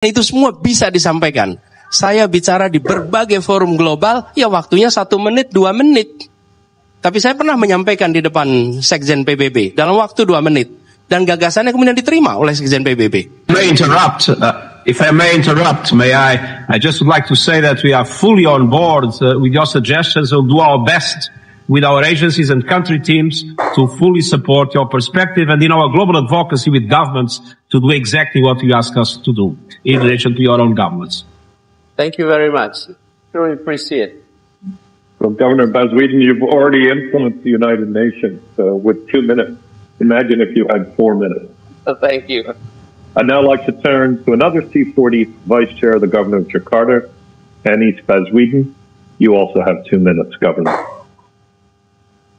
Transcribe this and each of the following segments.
Itu semua bisa disampaikan. Saya bicara di berbagai forum global, ya waktunya 1 menit, 2 menit. Tapi saya pernah menyampaikan di depan Sekjen PBB dalam waktu 2 menit. Dan gagasannya kemudian diterima oleh Sekjen PBB. If I may interrupt, I just would like to say that we are fully on board with your suggestions. We'll do our best with our agencies and country teams to fully support your perspective and in our global advocacy with governments to do exactly what you ask us to do in relation to your own governments. Thank you very much. Really appreciate it. Well, Governor Baswedan, you've already influenced the United Nations with 2 minutes. Imagine if you had 4 minutes. Thank you. I'd now like to turn to another C40 Vice Chair of the Governor of Jakarta, Anies Baswedan. You also have 2 minutes, Governor.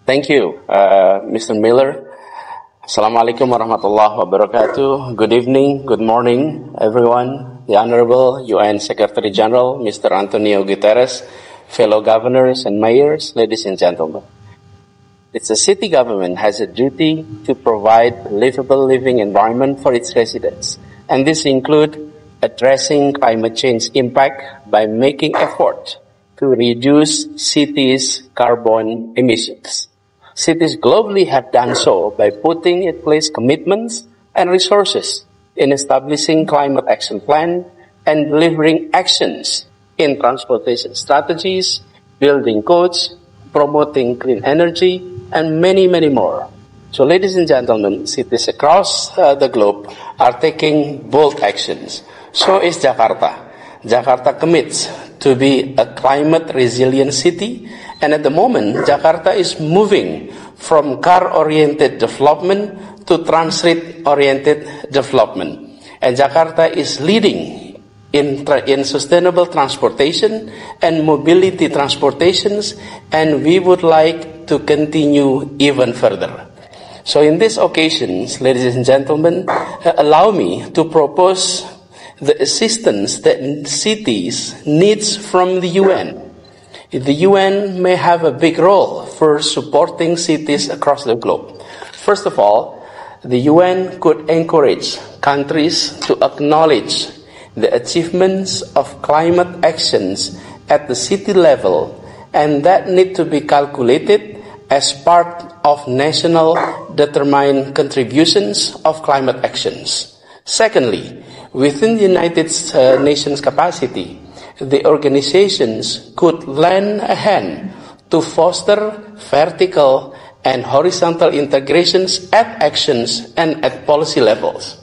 Thank you, Mr. Miller. Assalamualaikum warahmatullahi wabarakatuh. Good evening, good morning, everyone. The Honorable UN Secretary General, Mr. Antonio Guterres, fellow governors and mayors, ladies and gentlemen. It's a city government has a duty to provide livable living environment for its residents. And this includes addressing climate change impact by making effort to reduce cities' carbon emissions. Cities globally have done so by putting in place commitments and resources in establishing climate action plan and delivering actions in transportation strategies, building codes, promoting clean energy, and many, many more. So ladies and gentlemen, cities across the globe are taking bold actions. So is Jakarta. Jakarta commits to be a climate resilient city, and at the moment, Jakarta is moving from car-oriented development to transit-oriented development. And Jakarta is leading in sustainable transportation and mobility transportations, and we would like to continue even further. So in these occasions, ladies and gentlemen, allow me to propose the assistance that cities needs from the UN. The UN may have a big role for supporting cities across the globe. First of all, the UN could encourage countries to acknowledge the achievements of climate actions at the city level, and that need to be calculated as part of national determined contributions of climate actions. Secondly, within the United Nations capacity, the organizations could lend a hand to foster vertical and horizontal integrations at actions and at policy levels.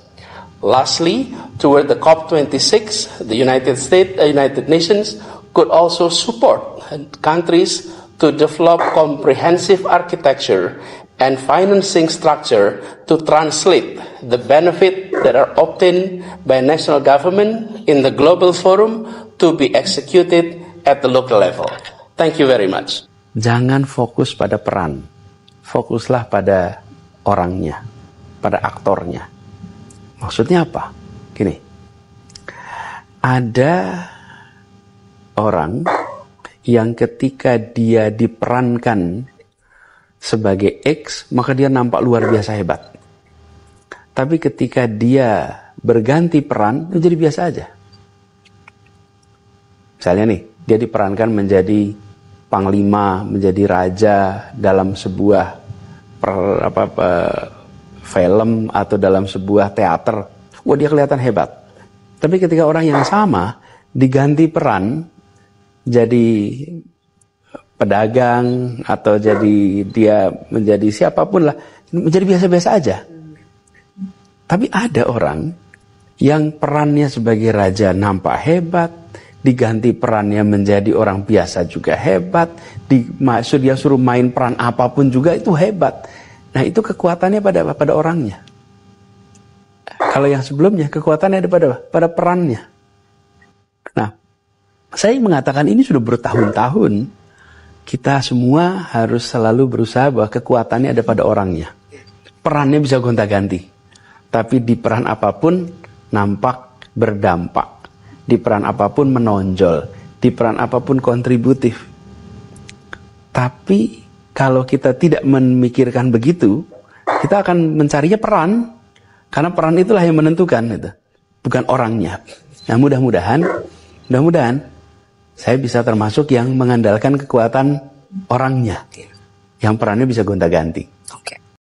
Lastly, toward the COP26, the United Nations could also support countries to develop comprehensive architecture and financing structure to translate the benefit that are obtained by national government in the global forum to be executed at the local level. Thank you very much. Jangan fokus pada peran, fokuslah pada orangnya, pada aktornya. Maksudnya apa? Gini, ada orang yang ketika dia diperankan sebagai X, maka dia nampak luar biasa hebat. Tapi ketika dia berganti peran, itu jadi biasa aja. Misalnya nih, dia diperankan menjadi panglima, menjadi raja dalam sebuah film atau dalam sebuah teater. Wah, dia kelihatan hebat. Tapi ketika orang yang sama diganti peran jadi pedagang atau jadi dia menjadi siapapun lah, menjadi biasa-biasa aja. Tapi ada orang yang perannya sebagai raja nampak hebat, diganti perannya menjadi orang biasa juga hebat, dia suruh main peran apapun juga itu hebat. Nah, itu kekuatannya pada orangnya. Kalau yang sebelumnya kekuatannya ada pada perannya. Nah, saya mengatakan ini sudah bertahun-tahun. Kita semua harus selalu berusaha bahwa kekuatannya ada pada orangnya. Perannya bisa gonta-ganti, tapi di peran apapun nampak berdampak. Di peran apapun menonjol, di peran apapun kontributif. Tapi kalau kita tidak memikirkan begitu, kita akan mencarinya peran, karena peran itulah yang menentukan, itu bukan orangnya. Nah mudah-mudahan saya bisa termasuk yang mengandalkan kekuatan orangnya, yang perannya bisa gonta-ganti. Oke.